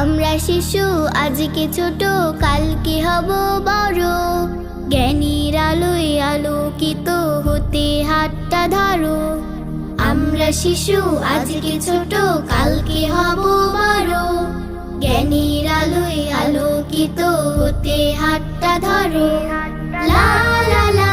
আমরা শিশু আজকে ছোট, কালকে হব বড়। জ্ঞানীর আলোয় আলোকিত হতে হাতটা ধরো। আমরা শিশু আজকে ছোট, কালকে হব বড়। জ্ঞানীর আলোয় আলোকিত হতে হাতটা ধরো। লা লা লা।